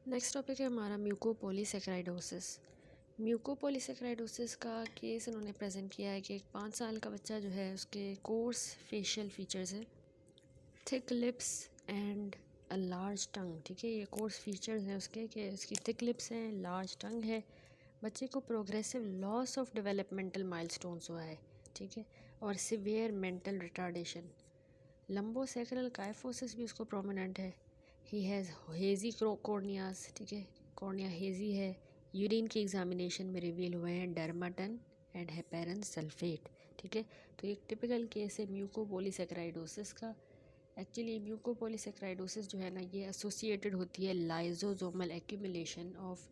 Next topic है हमारा mucopolysaccharidosis. Mucopolysaccharidosis का केस इन्होंने प्रेजेंट किया है कि एक 5 साल का बच्चा जो है उसके कोर्स फेशियल फीचर्स है, thick lips and a large tongue. ठीक है, ये कोर्स फीचर्स हैं उसके कि उसकी थिक लिप्स हैं, लार्ज टंग है। बच्चे को progressive loss of developmental milestones हुआ है, ठीक है, और severe mental retardation. Lumbosacral kyphosis भी उसको प्रोमिनेंट है। ही हैज़ हेजी कॉर्नियास, ठीक है, कॉर्निया हेजी है। यूरिन की एग्जामिनेशन में रिवील हुए हैं डर्माटन एंड हेपेरन सल्फेट। ठीक है, तो एक टिपिकल केस है म्यूकोपॉलीसेकेराइडोसिस का। एक्चुअली म्यूकोपॉलीसेकेराइडोसिस जो है ना, ये एसोसिएटेड होती है लाइजोसोमल एक्यूमुलेशन ऑफ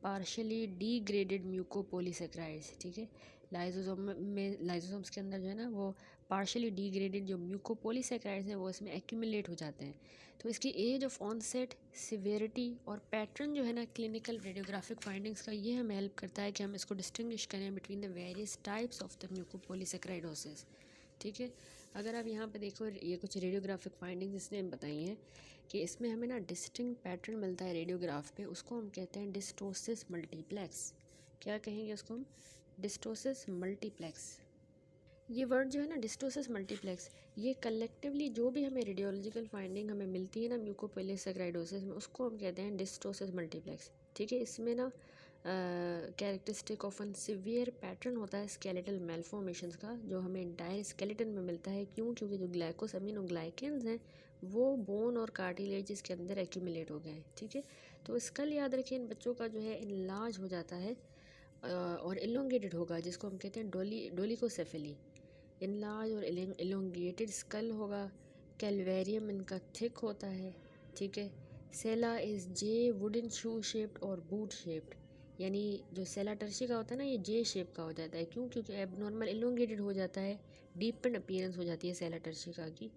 पार्शली डीग्रेडेड म्यूकोपॉलीसेकेराइड्स। ठीक है, लाइजोसोम्स के अंदर जो है ना वो पार्शली डीग्रेडेड जो म्यूकोपॉलीसेकेराइड्स हैं वो इसमें एक्यूमुलेट हो जाते हैं। तो इसकी एज ऑफ ऑनसेट, सिवियरिटी और पैटर्न जो है ना क्लिनिकल रेडियोग्राफिक फाइंडिंग्स का, ये हमें हेल्प करता है कि हम इसको डिस्टिंग्विश करें between the various types of the mucopolysaccharidosis. ठीक है, अगर आप यहाँ पे देखो, ये कुछ रेडियोग्राफिक फाइंडिंग्स इसने बताई हैं कि इसमें हमें ना डिस्टिंक्ट पैटर्न मिलता है रेडियोग्राफ पे, उसको हम कहते हैं डिस्टोसिस मल्टीप्लेक्स। क्या कहेंगे उसको हम? डिस्टोसिस मल्टीप्लेक्स। ये वर्ड जो है ना डिस्टोसिस मल्टीप्लेक्स, ये कलेक्टिवली जो भी हमें रेडियोलॉजिकल फाइंडिंग हमें मिलती है ना म्यूकोपॉलीसेकेराइडोसिस में, उसको हम कहते हैं डिस्टोसिस मल्टीप्लेक्स। ठीक है, इसमें ना characteristic of an severe pattern होता है स्केलेटल मेलफॉर्मेशंस का, जो हमें इंटायर स्केलेटन में मिलता है। क्यों? क्योंकि जो ग्लाइकोसैमिनोग्लाइकेंस हैं वो बोन और कार्टिलेजेस के अंदर एक्यूमुलेट हो गए हैं। ठीक है, तो स्कल याद रखिए इन बच्चों का जो है इनलार्ज हो जाता है और इलोंगेटेड होगा, जिसको हम कहते हैं डोलिकोसेफेली। इनलार्ज और इलोंगेटेड स्कल होगा। कैलवेरियम इनका थिक होता है। ठीक है, sella is J wooden shoe shaped और बूट शेप्ड, यानी जो सेला टर्शी का होता है ना ये जे शेप का हो जाता है। क्यों? क्योंकि एबनॉर्मल इलोंगेटेड हो जाता है, डीपन अपीयरेंस हो जाती है सेला टर्शी का की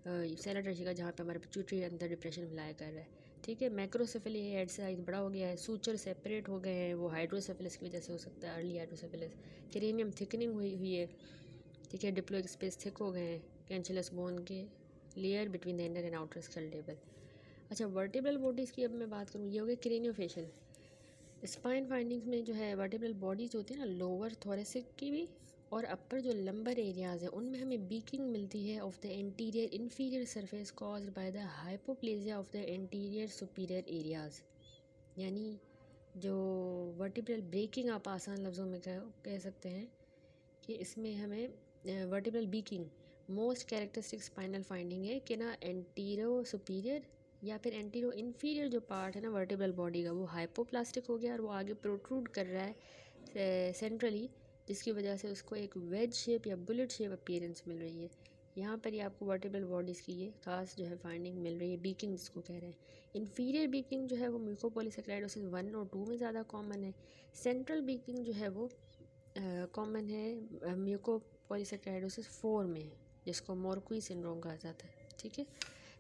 सेला टर्शी का, जहाँ पे हमारे पिट्यूटरी अंदर डिप्रेशन फ्लाई कर रहा है। ठीक है, मैक्रोसेफेली हेड साइज बड़ा हो गया है, सूचर सेपरेट हो गए हैं, वो हाइड्रोसेफेलिस की वजह से हो सकता है, अर्ली हाइड्रोसेफेलिस। क्रेनियम थिकनिंग हुई हुई है। ठीक है, डिप्लोइक स्पेस थिक हो गए हैं, कैंचुलस बोन के layer between the inner and outer skull table. अच्छा, वर्टिब्रल बॉडीज़ की अब मैं बात करूँ, ये हो गया क्रेनियोफेशियल। स्पाइन फाइंडिंग्स में जो है वर्टिब्रल बॉडीज़ होती है ना, लोअर थोरेसिक की भी और अपर जो लंबर एरियाज़ हैं उनमें हमें बीकिंग मिलती है of the anterior inferior surface caused by the hypoplasia of the anterior superior areas. यानी जो वर्टिब्रल ब्रेकिंग आप आसान लफ्ज़ों में कह सकते हैं कि इसमें हमें vertebral beaking most characteristic spinal finding है कि ना एंटीरो सुपीरियर या फिर एंटीरो इन्फीरियर जो पार्ट है ना वर्टिब्रल बॉडी का, वो हाइपोप्लास्टिक हो गया और वो आगे प्रोट्रूड कर रहा है सेंट्रली, जिसकी वजह से उसको एक वेज शेप या बुलेट शेप अपीयरेंस मिल रही है। यहाँ पर ही आपको वर्टिब्रल बॉडीज़ की ये खास जो है फाइंडिंग मिल रही है, बीकिंग जिसको कह रहे हैं। इन्फीरियर बीकिंग जो है वो म्यूकोपॉलीसेकेराइडोसिस 1 और 2 में ज़्यादा कॉमन है। सेंट्रल बीकिंग जो है वो कॉमन है म्यूकोपॉलीसेकेराइडोसिस 4 में, जिसको मोरक्वी सिंड्रोम कहा जाता है। ठीक है,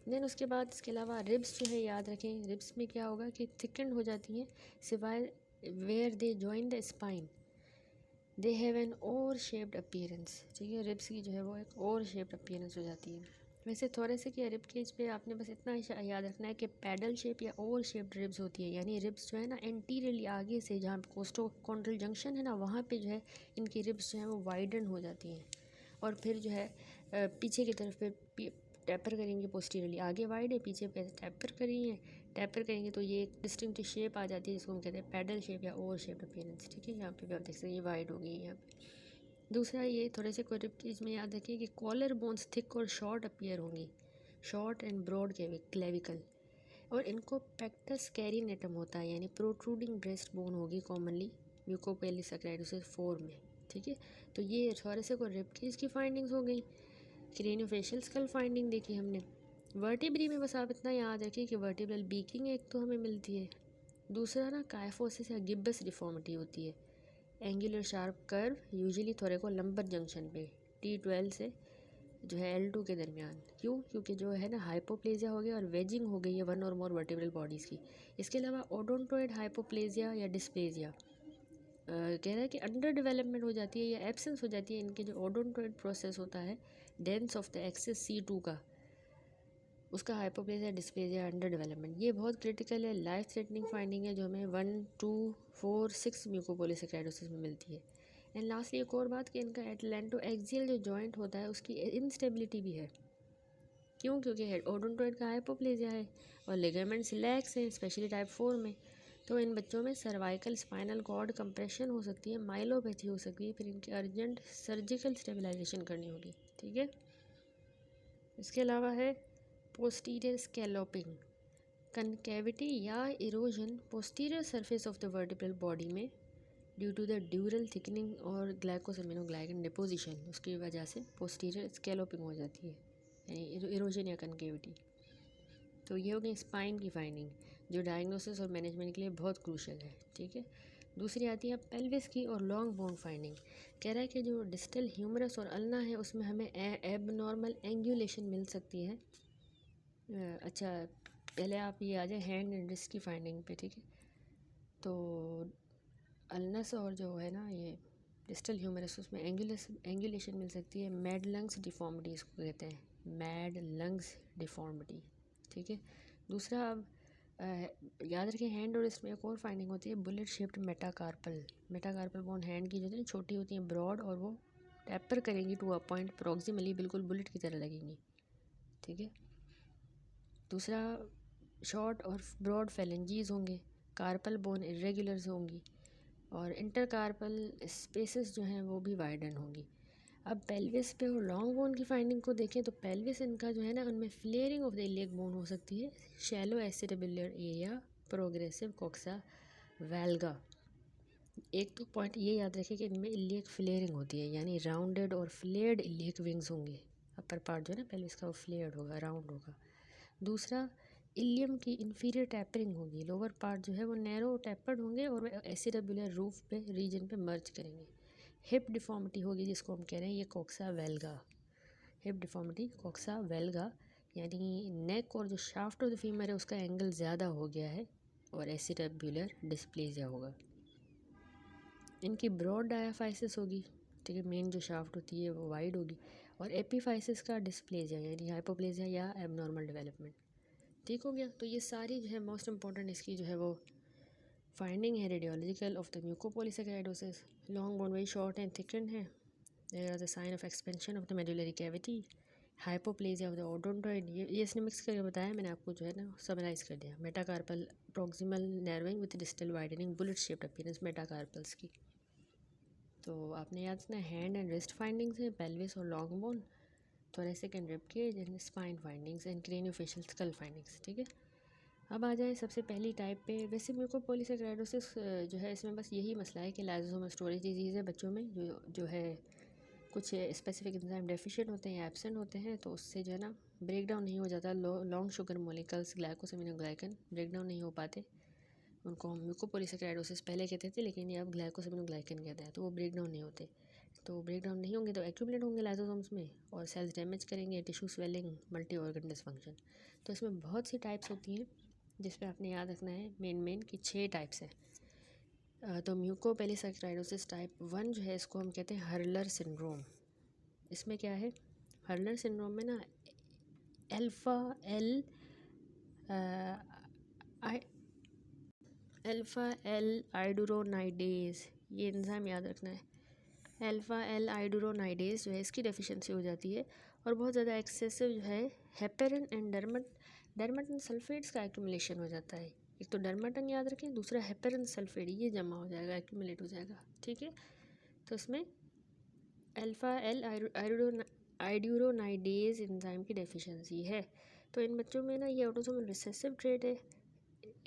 देन उसके बाद इसके अलावा रिब्स जो है याद रखें, रिब्स में क्या होगा कि थिकन्ड हो जाती हैं, सिवाय where they join the spine they have an oval shaped appearance. ठीक है, रिब्स की जो है वो एक ओवर शेप्ड अपीयरेंस हो जाती है। वैसे थोड़े से क्या रिब केज पे आपने बस इतना ही याद रखना है कि पैडल शेप या ओवर शेप्ड रिब्स होती है, यानी रिब्स जो है ना एंटीरियरली आगे से, जहाँ पे कोस्टोकॉन्ड्रल जंक्शन है ना, वहाँ पे जो है इनकी रिब्स जो है वो वाइडन हो जाती हैं और फिर जो है पीछे की तरफ पे टैपर करेंगे, पोस्टीरियरली आगे वाइड है, पीछे पे टैपर करेंगे तो ये एक डिस्टिंक्ट शेप आ जाती है, जिसको हम कहते हैं पैडल शेप या ओवर शेप्ड अपीयरेंस। ठीक है, यहाँ पे भी आप देख सकते हैं ये वाइड हो गई है यहाँ पे। दूसरा ये थोड़े से कोई रिब में याद रखिए कि कॉलर बोन्स थिक और शॉर्ट अपीयर होंगी, शॉर्ट एंड ब्रॉड क्लेविकल, और इनको पेक्टस कैरिनेटम होता है, यानी प्रोट्रूडिंग ब्रेस्ट बोन होगी कॉमनली म्यूकोपॉलीसेकेराइडोसिस 4 में। ठीक है, तो ये थोड़े से को रिब केज की फाइंडिंग्स हो गई। क्रेनियोफेशियल स्कल फाइंडिंग देखी हमने। वर्टिब्री में बस आप इतना याद रखिए कि वर्टिब्रल बीकिंग एक तो हमें मिलती है, दूसरा ना काइफोसिस या गिब्बस डिफॉर्मिटी होती है, एंगुलर शार्प कर्व यूजुअली थोड़े को लंबर जंक्शन पे T12 से जो है L2 के दरमियान। क्यों? क्योंकि जो है ना हाइपोप्लेजिया हो गया और वेजिंग हो गई है वन और मोर वर्टिब्रल बॉडीज़ की। इसके अलावा ओडोंटोइड हाइपोप्लेजिया या डिस्प्लेजिया कह रहा है कि अंडर डेवलपमेंट हो जाती है या एब्सेंस हो जाती है इनके जो ओडोंटोइड प्रोसेस होता है dense of the access C2 का, उसका हाइपोप्लेसिया डिस्प्लेसिया अंडर डेवलपमेंट, ये बहुत क्रिटिकल है, लाइफ थ्रेटनिंग फाइंडिंग है जो हमें 1, 2, 4, 6 म्यूकोपॉलीसेकेराइडोसिस में मिलती है। एंड लास्टली एक और बात कि इनका एटलैंटो एक्सियल जो जॉइंट होता है उसकी इनस्टेबिलिटी भी है। क्यों? क्योंकि ओडोंटोइड का हाइपोप्लेसिया है और लिगामेंट्स लैक्स हैं, स्पेशली टाइप 4 में। तो इन बच्चों में सर्वाइकल स्पाइनल कॉर्ड कंप्रेशन हो सकती है, माइलोपैथी हो सकती है, फिर इनकी अर्जेंट सर्जिकल स्टेबलाइजेशन करनी होगी। ठीक है, इसके अलावा है पोस्टीरियर स्कैलोपिंग, कनकेविटी या erosion posterior surface of the vertebral body में due to the dural thickening और ग्लाइकोसेमिनोग्लाइकन डिपोजिशन, उसकी वजह से पोस्टीरियर स्कैलोपिंग हो जाती है, यानी इरोजन या कनकेविटी। तो ये हो गई स्पाइन की फाइंडिंग जो डायग्नोसिस और मैनेजमेंट के लिए बहुत क्रूशल है। ठीक है, दूसरी आती है पेल्विस की और लॉन्ग बोन फाइंडिंग। कह रहा है कि जो डिस्टल ह्यूमरस और अल्ना है उसमें हमें एबनॉर्मल एंगुलेशन मिल सकती है। अच्छा, पहले आप ये आ जाए हैंड एंड रिस्ट की फाइंडिंग पे। ठीक है, तो अल्नस और जो है ना ये डिस्टल ह्यूमरस उसमें एंगुलेशन मिल सकती है। मैड लंग्स डिफॉर्मिटी इसको कहते हैं, मैड लंग्स डिफॉर्मिटी। ठीक है, दूसरा अब याद रखें हैंड और रिस्ट में एक और फाइंडिंग होती है bullet shaped metacarpal bone hand की जो होती है छोटी होती हैं ब्रॉड, और वो टैपर करेंगी टू अ पॉइंट प्रॉक्सिमली, बिल्कुल बुलेट की तरह लगेंगी। ठीक है, दूसरा शॉर्ट और ब्रॉड फेलेंजीज होंगे, कार्पल बोन इरेगुलर्स होंगी और इंटरकार्पल स्पेसेस जो हैं वो भी वाइडन होंगी। अब पेल्विस पे और लॉन्ग बोन की फाइंडिंग को देखें तो पेल्विस इनका जो है ना उनमें flaring of the iliac bone हो सकती है, शैलो एसिटेबुलर एरिया, प्रोग्रेसिव कोक्सा वैल्गा। एक तो पॉइंट ये याद रखें कि इनमें इलियक फ्लेयरिंग होती है, यानी राउंडेड और फ्लेयर्ड इलियक विंग्स होंगे। अपर पार्ट जो है ना पेल्विस का वो फ्लेयर्ड होगा, राउंड होगा। दूसरा, इलियम की इन्फीरियर टैपरिंग होगी, लोअर पार्ट जो है वो नैरो टैपर्ड होंगे और एसिडेबुलर रूफ पे रीजन पे मर्ज करेंगे। हिप डिफॉर्मिटी होगी जिसको हम कह रहे हैं ये कोक्सा वेल्गा, हिप डिफॉर्मिटी कोक्सा वेल्गा, यानी नेक और जो शाफ्ट ऑफ द फीमर है उसका एंगल ज़्यादा हो गया है और एसिडेबुलर डिस्प्लेसिया होगा। इनकी ब्रॉड डायाफाइसिस होगी। ठीक है, मेन जो शाफ्ट होती है वो वाइड होगी और एपीफाइसिस का डिस्प्लेसिया यानी हाइपोप्लेसिया या एबनॉर्मल डेवलपमेंट। ठीक हो गया, तो ये सारी जो है मोस्ट इंपॉर्टेंट इसकी जो है वो फाइंडिंग है radiological of the mucopolysaccharidosis. Long bone very short and thicken है, there are the sign of expansion of the medullary cavity, hypoplasia of the odontoid, ये इसने मिक्स करके बताया, मैंने आपको जो है ना समराइज कर दिया। Metacarpal proximal narrowing with distal widening, bullet shaped appearance metacarpals की। तो आपने याद रखना हैंड एंड रिस्ट फाइंडिंग्स हैं, पेल्विस और long bone, thoracic and ribcage and spine findings and craniofacial skull findings. ठीक है, अब आ जाए सबसे पहली टाइप पे। वैसे म्यूकोपॉलीसेकेराइडोसिस जो है इसमें बस यही मसला है कि लाइसोसोमल स्टोरेज डिजीज़ है बच्चों में, जो है कुछ स्पेसिफिक एंजाइम डेफिशिएंट होते हैं या एब्सेंट होते हैं, तो उससे जो है ना ब्रेक डाउन नहीं हो जाता, long sugar molecules glycosaminoglycan break down नहीं हो पाते। उनको हम म्यूकोपॉलीसेकेराइडोसिस पहले कहते थे लेकिन ये अब ग्लाइकोसेमिनोग्लाइकन कहते हैं, तो वो ब्रेक डाउन नहीं होते। तो ब्रेक डाउन नहीं होंगे तो एक्यूमुलेट होंगे लाइसोसोम्स में और सेल्स डैमेज करेंगे, tissue swelling, multi organ dysfunction. तो इसमें बहुत सी टाइप्स होती हैं जिसमें आपने याद रखना है मेन की 6 टाइप्स हैं। तो म्यूकोपॉलीसेकेराइडोसिस टाइप 1 जो है इसको हम कहते हैं हर्लर सिंड्रोम। इसमें क्या है, हर्लर सिंड्रोम में ना अल्फ़ा एल आइडुरोनाइडेज, ये एंजाइम याद रखना है। अल्फ़ा एल आइडुरोनाइडेज जो है इसकी डेफिशिएंसी हो जाती है और बहुत ज़्यादा एक्सेसिव जो है हेपेरिन एंड डर्माटन सल्फेट्स का एक्यूमुलेशन हो जाता है। एक तो डर्माटन याद रखें, दूसरा हेपेरिन सल्फेट, ये जमा हो जाएगा, एक्यूमुलेट हो जाएगा। ठीक है, तो इसमें अल्फ़ा एल आइडुरोनाइडेज एंजाइम की डेफिशिएंसी है। तो इन बच्चों में ना ये ऑटोसोमल रिसेसिव ट्रेट है,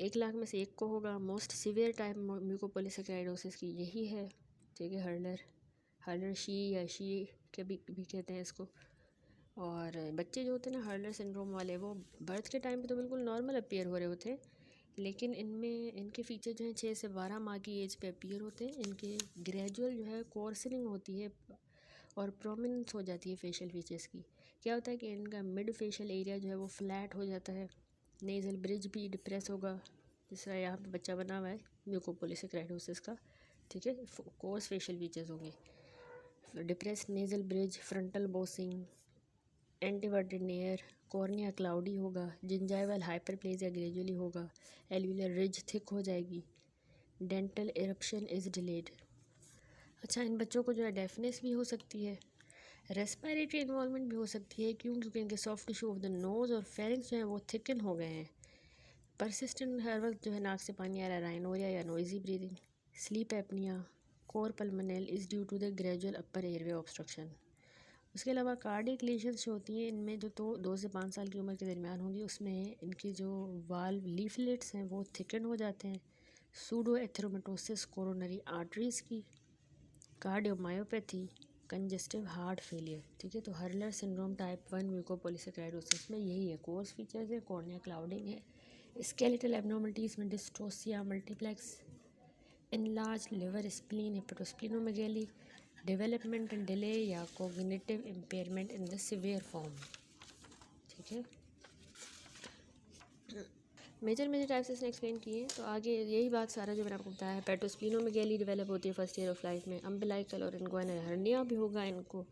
1 लाख में से 1 को होगा। मोस्ट सीवियर टाइप म्यूकोपॉलीसेकेराइडोसिस की यही है। ठीक है, हर्लर शी या शी के भी कहते हैं इसको। और बच्चे जो होते हैं ना हर्लर सिंड्रोम वाले, वो बर्थ के टाइम पे तो बिल्कुल नॉर्मल अपीयर हो रहे होते हैं, लेकिन इनमें इनके फीचर जो हैं 6 से 12 माह की एज पे अपीयर होते हैं। इनके ग्रेजुअल जो है कोर्सनिंग होती है और प्रोमिनेंस हो जाती है फेशियल फीचर्स की। क्या होता है कि इनका मिड फेशियल एरिया जो है वो फ्लैट हो जाता है, नेज़ल ब्रिज भी डिप्रेस होगा, जिस तरह यहाँ पे बच्चा बना हुआ है म्यूकोपॉलीसेकेराइडोसिस का। ठीक है, कोर्स फेशियल फीचर्स होंगे, depress nasal bridge, frontal bossing, anteverted nares, cornea cloudy होगा, जिंजाइवल हाइपरप्लेजिया ग्रेजुअली होगा, एल्वियुलर रिज थिक हो जाएगी, डेंटल इरप्शन इज़ डिलेड। अच्छा, इन बच्चों को जो है डेफनेस भी हो सकती है, रेस्पिरेटरी इन्वॉल्वमेंट भी हो सकती है। क्यों? क्योंकि इनके soft tissue of the nose और फेरिंग्स जो है वो थिकन हो गए हैं। परसिस्टेंट हर वक्त जो है नाक से पानी आ रहा है, राइनोरिया या noisy breathing, sleep apnoea, cor pulmonale is due to the gradual upper airway obstruction. उसके अलावा कार्डियक लीशंस जो होती हैं इनमें जो तो 2 से 5 साल की उम्र के दरमियान होंगी, उसमें इनकी जो वाल्व लीफलेट्स हैं वो थिकन हो जाते हैं। सूडो एथेरोमेटोसिस कोरोनरी आर्टरीज़ की, कार्डियोमायोपैथी, कंजेस्टिव हार्ट फेलियर। ठीक है, तो हर्लर सिंड्रोम टाइप 1 म्यूकोपॉलीसेकेराइडोसिस में यही है, कोर्स फीचर्स है, कॉर्निया क्लाउडिंग है, स्केलेटल एब्नॉर्मलिटीज़ में dysostosis multiplex, enlarge liver, spleen, hepatosplenomegaly, development and delay या cognitive impairment in the severe form. ठीक है, मेजर टाइप्स इसने एक्सप्लेन किए। तो आगे यही बात सारा जो मैंने आपको बताया है, हेपेटोस्प्लीनोमेगेली डेवलप होती है फर्स्ट ईयर ऑफ लाइफ में, अम्बिलाइकल और इनग्वाइनल हर्निया भी होगा इनको,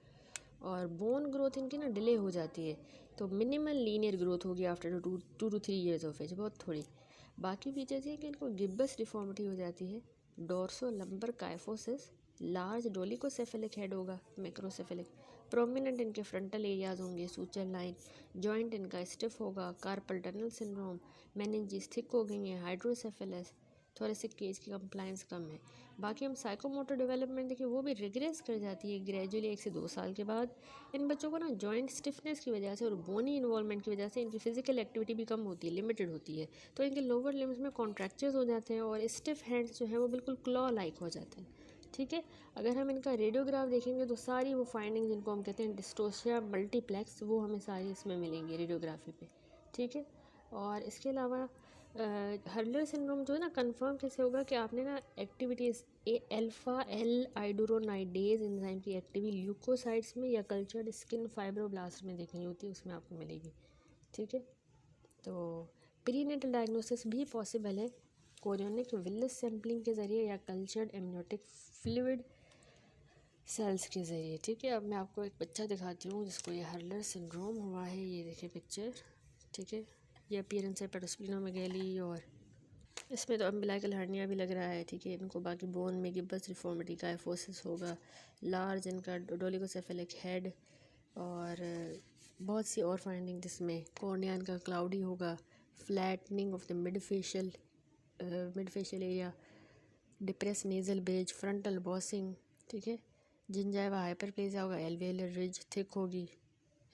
और बोन ग्रोथ इनकी ना डिले हो जाती है, तो मिनिमल लीनियर ग्रोथ होगी after 2 to 3 years of age, बहुत थोड़ी। बाकी फीचर्स ये कि इनको गिब्बस डिफॉर्मिटी हो जाती है, dorso lumbar kyphosis, large dolichocephalic head होगा, मैक्रोसेफेलिक, प्रोमिनेंट इनके फ्रंटल एरियाज होंगे, सूचर लाइन, जॉइंट इनका स्टिफ होगा, carpal tunnel syndrome, meninges thick हो गई हैं, हाइड्रोसेफेलस, थोरेसिक केज की कंप्लाइंस कम है। बाकी हम साइकोमोटर डेवलपमेंट देखिए वो भी रिग्रेस कर जाती है ग्रेजुअली 1 से 2 साल के बाद। इन बच्चों को ना जॉइंट स्टिफनेस की वजह से और बोनी इन्वॉल्वमेंट की वजह से इनकी फिजिकल एक्टिविटी भी कम होती है, लिमिटेड होती है, तो इनके लोअर लिम्स में कॉन्ट्रैक्चर्स हो जाते हैं और स्टिफ हैंड्स जो है वो बिल्कुल क्लॉ लाइक हो जाते हैं। ठीक है, अगर हम इनका रेडियोग्राफ देखेंगे तो सारी वो फाइंडिंग जिनको हम कहते हैं डिस्टोसिया मल्टीप्लेक्स, वो हमें सारी इसमें मिलेंगी रेडियोग्राफी पे। ठीक है, और इसके अलावा हर्लर सिंड्रोम जो है ना कंफर्म कैसे होगा कि आपने ना एक्टिविटीज़ अल्फा एल आइडोरोनाइडेज एंजाइम की एक्टिविटी ल्यूकोसाइट्स में या कल्चर्ड स्किन फाइब्रोब्लास्ट में देखनी होती है, उसमें आपको मिलेगी। ठीक है, तो प्रीनेटल डायग्नोसिस भी पॉसिबल है कोरियोनिक विलिस सैम्पलिंग के ज़रिए या कल्चर्ड एमनियोटिक फ्लूइड सेल्स के ज़रिए। ठीक है, अब मैं आपको एक बच्चा दिखाती हूँ जिसको ये हर्लर सिंड्रोम हुआ है, ये देखिए पिक्चर। ठीक है, ये अपीयरेंस है पेटोस्प्लिनोमेगेली और इसमें तो अम्बिलाइकल हर्निया भी लग रहा है। ठीक है, इनको बाकी बोन में गिब्बस डिफॉर्मिटी काइफोसिस होगा, लार्ज इनका डोलिकोसेफेलिक हेड और बहुत सी और फाइंडिंग जिसमें कॉर्निया इनका क्लाउडी होगा, flattening of the mid facial area, depress nasal bridge, frontal bossing. ठीक है, जिंजाइवा हाइपरप्लेजिया होगा, एल्वेलर रिज थिक होगी,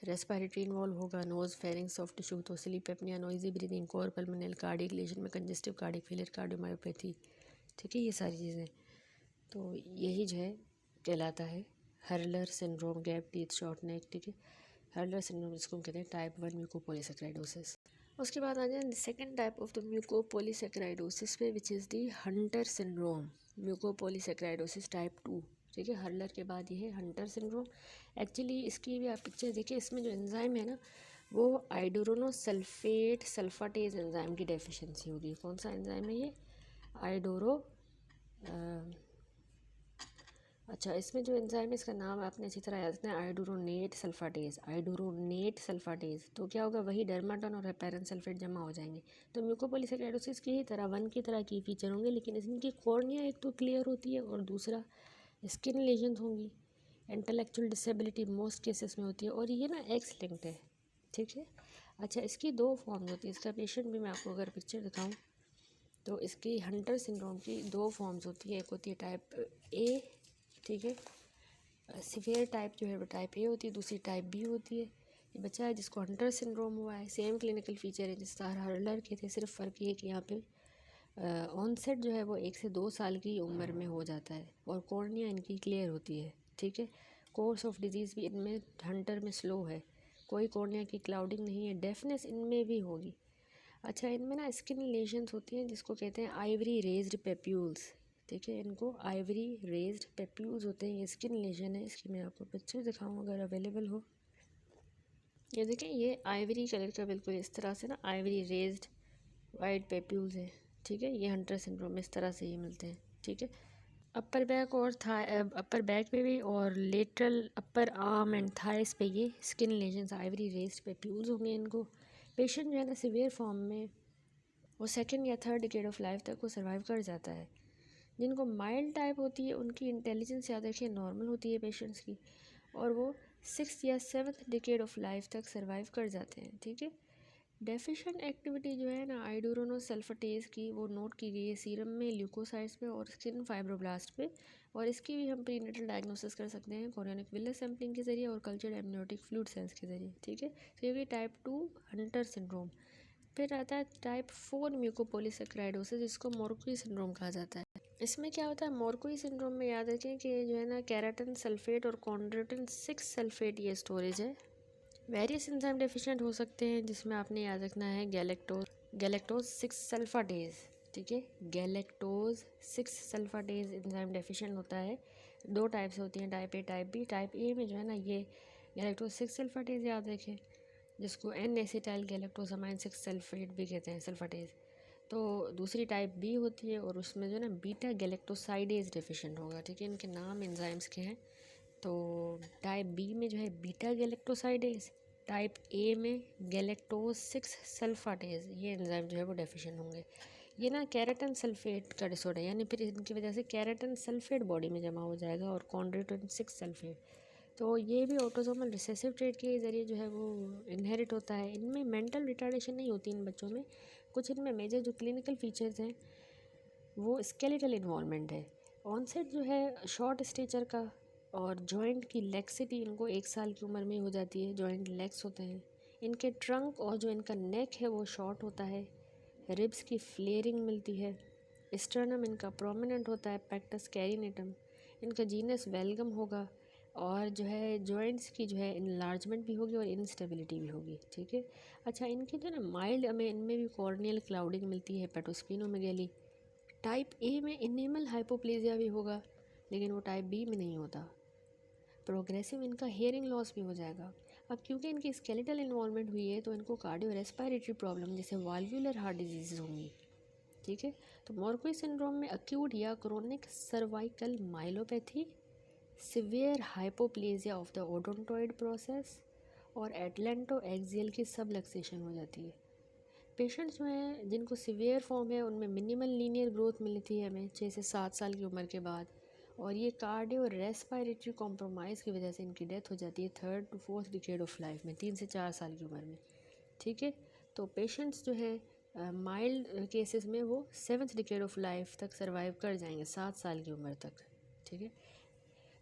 रेस्पिरेटरी इन्वॉल्व होगा, नोज फेरिंग्स सॉफ्ट टिश्यू, तो sleep apnoea, noisy breathing, cor pulmonale, cardiac lesion में congestive cardiac failure, cardiomyopathy. ठीक है, ये सारी चीज़ें, तो यही जो है कहलाता है Hurler syndrome, gap teeth, short neck. ठीक है, हर्लर सिंड्रोम जिसको हम कहते हैं टाइप 1 म्यूकोपॉलीसेकेराइडोसिस। उसके बाद आ जाए second type of the mucopolysaccharidosis पे, which is the Hunter syndrome mucopolysaccharidosis type 2। ठीक है, हर्लर के बाद ये है हंटर सिंड्रोम। एक्चुअली इसकी भी आप पिक्चर देखिए, इसमें जो एंजाइम है ना वो आइडोरोनोसल्फेट सल्फाटेज एंजाइम की डेफिशिएंसी होगी। कौन सा एंजाइम है ये? अच्छा, इसमें जो एंजाइम है इसका नाम आपने अच्छी तरह याद रखना है, आइडोरोनेट सल्फाटेज, आइडोरोनेट सल्फाटेज। तो क्या होगा, वही डर्माटोन और हेपेरन सल्फेट जमा हो जाएंगे। तो म्यूकोपॉलीसेकेराइडोसिस की ही तरह 1 की तरह की फीचर होंगे, लेकिन इनकी कॉर्निया एक तो क्लियर होती है और दूसरा स्किन लेजन्स होंगी। इंटेलेक्चुअल डिसेबिलिटी मोस्ट केसेस में होती है और ये ना एक्स लिंक्ड है। ठीक है, अच्छा, इसकी 2 फॉर्म्स होती है। इसका पेशेंट भी मैं आपको अगर पिक्चर दिखाऊँ तो इसकी हंटर सिंड्रोम की 2 फॉर्म्स होती है, एक होती है टाइप ए। ठीक है, सीवियर टाइप जो है वो टाइप ए होती है, दूसरी टाइप बी होती है। ये बच्चा है जिसको हंटर सिंड्रोम हुआ है, सेम क्लिनिकल फीचर है जिस तरह हर्लर के थे, सिर्फ फ़र्क ये है कि यहाँ पे ऑनसेट जो है वो 1 से 2 साल की उम्र में हो जाता है और कॉर्निया इनकी क्लियर होती है। ठीक है, कोर्स ऑफ डिजीज़ भी इनमें हंटर में स्लो है, कोई कॉर्निया की क्लाउडिंग नहीं है, डेफनेस इनमें भी होगी। अच्छा, इनमें ना स्किन लेशंस होती हैं जिसको कहते हैं आइवरी रेज्ड पेप्यूल्स। ठीक है, इनको आइवरी रेज्ड पेप्यूल्स होते हैं, ये स्किन लेशन है। इसकी मैं आपको पिक्चर दिखाऊँ अगर अवेलेबल हो। ये देखें, ये आइवरी कलर का बिल्कुल इस तरह से ना आइवरी रेज्ड वाइट पेप्यूल्स है। ठीक है, ये हंटर सिंड्रोम में इस तरह से ये मिलते हैं। ठीक है, अपर बैक और अपर बैक पे भी और lateral upper arm and thighs पे ये स्किन लेजन्स आइवरी रेस्ट पे प्यूज होंगे इनको। पेशेंट जो है ना सिवियर फॉर्म में वो सेकेंड या थर्ड डिकेड ऑफ लाइफ तक वो सर्वाइव कर जाता है। जिनको माइल्ड टाइप होती है उनकी इंटेलिजेंस याद रखिए नॉर्मल होती है पेशेंट्स की, और वो सिक्स या सेवन्थ डिकेड ऑफ लाइफ तक सर्वाइव कर जाते हैं। ठीक है। डेफिशिएंट एक्टिविटी जो है ना आइडोरोनोसल्फेटेज की वो नोट की गई है सीरम में, ल्यूकोसाइट्स पे और स्किन फाइब्रोब्लास्ट पे, और इसकी भी हम प्रीनेटल डायग्नोसिस कर सकते हैं कोरियोनिक विलर सैम्पलिंग के जरिए और कल्चर्ड एमनियोटिक फ्लूइड सेल्स के जरिए। ठीक है। तो ये भी टाइप 2 हंटर सिंड्रोम। फिर आता है टाइप 4 म्यूकोपॉलीसेक्राइडोसिस, जिसको मोरक्वी सिंड्रोम कहा जाता है। इसमें क्या होता है मोरक्वी सिंड्रोम में, याद रखें कि जो है ना केराटिन सल्फेट और कॉन्ड्रोटिन 6 सल्फेट ये स्टोरेज है। वेरियस एंजाइम डेफिशिएंट हो सकते हैं, जिसमें आपने याद रखना है गैलेक्टोज 6 सल्फाटेज। ठीक है। गैलेक्टोज 6 सल्फाटेज एंजाइम डेफिशिएंट होता है। दो टाइप्स होती हैं, type A type B. Type A में जो है ना ये गैलेक्टोज 6 सल्फाटेज याद रखें, जिसको एन एसिटाइल गैलेक्टोजामाइन 6 सल्फेट भी कहते हैं सल्फाटेज। तो दूसरी टाइप बी होती है और उसमें जो है ना बीटा गैलेक्टोसाइडेज डेफिशिएंट होगा। ठीक है। इनके नाम एंजाइम्स के हैं। तो टाइप बी में जो है बीटा गैलेक्टोसाइडेज, टाइप ए में गैलेक्टोज 6 सल्फाटेज, ये एंजाइम जो है वो डेफिशिएंट होंगे। ये ना केराटिन सल्फेट का डिसऑर्डर है, यानी फिर इनकी वजह से केराटिन सल्फेट बॉडी में जमा हो जाएगा और कॉन्ड्रोटिन 6 सल्फेट। तो ये भी ऑटोसोमल रिसेसिव ट्रेट के ज़रिए जो है वो इनहेरिट होता है। इनमें मेंटल रिटार्डेशन नहीं होती इन बच्चों में। कुछ इनमें मेजर जो क्लिनिकल फीचर्स हैं वो स्केलेटल इन्वॉल्वमेंट है, ऑनसेट जो है शॉर्ट स्टेचर का, और जॉइंट की लेक्सिटी इनको 1 साल की उम्र में हो जाती है, जॉइंट लेक्स होते हैं। इनके ट्रंक और जो इनका नेक है वो शॉर्ट होता है, रिब्स की फ्लेयरिंग मिलती है, स्टर्नम इनका प्रोमिनेंट होता है, पेक्टस कैरिनेटम। इनका जीनस वेलगम होगा, और जो है जॉइंट्स की जो है इनलार्जमेंट भी होगी और इंस्टेबिलिटी भी होगी। ठीक है। अच्छा, इनकी जो ना माइल्ड हमें इनमें भी कॉर्नियल क्लाउडिंग मिलती है, पेटोस्पिनोमेगेली। टाइप ए में इनेमल हाइपोप्लेजिया भी होगा, लेकिन वो टाइप बी में नहीं होता। प्रोग्रेसिव इनका हेयरिंग लॉस भी हो जाएगा। अब क्योंकि इनकी स्केलेटल इन्वॉल्वमेंट हुई है तो इनको कार्डियो रेस्पिरेटरी प्रॉब्लम जैसे वाल्वुलर हार्ट डिजीज होंगी। ठीक है। तो मोरक्वी सिंड्रोम में अक्यूट या chronic cervical myelopathy, severe hypoplasia of the odontoid process और एटलेंटो एक्सियल की सबलक्सेशन हो जाती है। पेशेंट्स जो हैं जिनको सिवियर फॉर्म है उनमें मिनिमल लीनियर ग्रोथ मिलती है हमें 6 से 7 साल की उम्र के बाद, और ये कार्डियो रेस्पिरेटरी कॉम्प्रोमाइज़ की वजह से इनकी डेथ हो जाती है 3rd to 4th decade of life में, 3 से 4 साल की उम्र में। ठीक है। तो पेशेंट्स जो है माइल्ड केसेस में वो 7th डिकेड ऑफ लाइफ तक सर्वाइव कर जाएंगे, 7 साल की उम्र तक। ठीक है।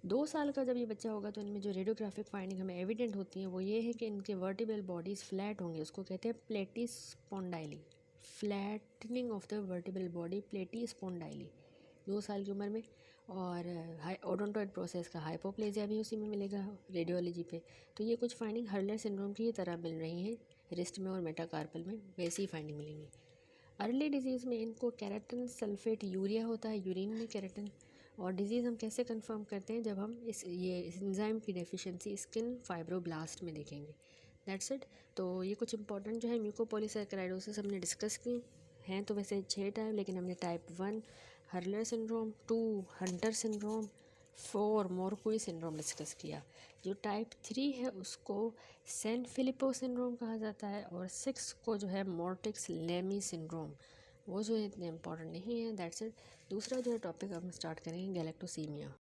2 साल का जब ये बच्चा होगा तो इनमें जो रेडियोग्राफिक फाइंडिंग हमें एविडेंट होती हैं वो ये है कि इनके वर्टिब्रल बॉडीज़ फ्लैट होंगे, उसको कहते हैं platyspondyly, flattening of the vertebral body, platyspondyly 2 साल की उम्र में। और ओडोंटॉइड प्रोसेस का हाइपोप्लेजिया भी उसी में मिलेगा रेडियोलॉजी पे। तो ये कुछ फाइंडिंग हर्लर सिंड्रोम की तरह मिल रही हैं, रिस्ट में और मेटाकार्पल में वैसी फाइंडिंग मिलेंगी। अर्ली डिजीज़ में इनको केराटिन सल्फेट यूरिया होता है, यूरिन में केराटिन। और डिजीज़ हम कैसे कंफर्म करते हैं, जब हम इस एंजाइम की डेफिशिएंसी स्किन फाइब्रोब्लास्ट में देखेंगे। That's it. तो ये कुछ इंपॉर्टेंट जो है म्यूकोपॉलीसैकेराइडोसिस हमने डिस्कस की हैं। तो वैसे 6 टाइप, लेकिन हमने type 1 Hurler syndrome, 2 Hunter syndrome, 4 Morquio syndrome discuss किया। जो टाइप 3 है उसको सैन फिलिपो सिंड्रोम कहा जाता है, और 6 को जो है मोर्टिक्स लेमी सिंड्रोम, वो जो इतने इंपॉर्टेंट नहीं है। That's it. दूसरा जो है टॉपिक हम स्टार्ट करेंगे गैलेक्टोसीमिया।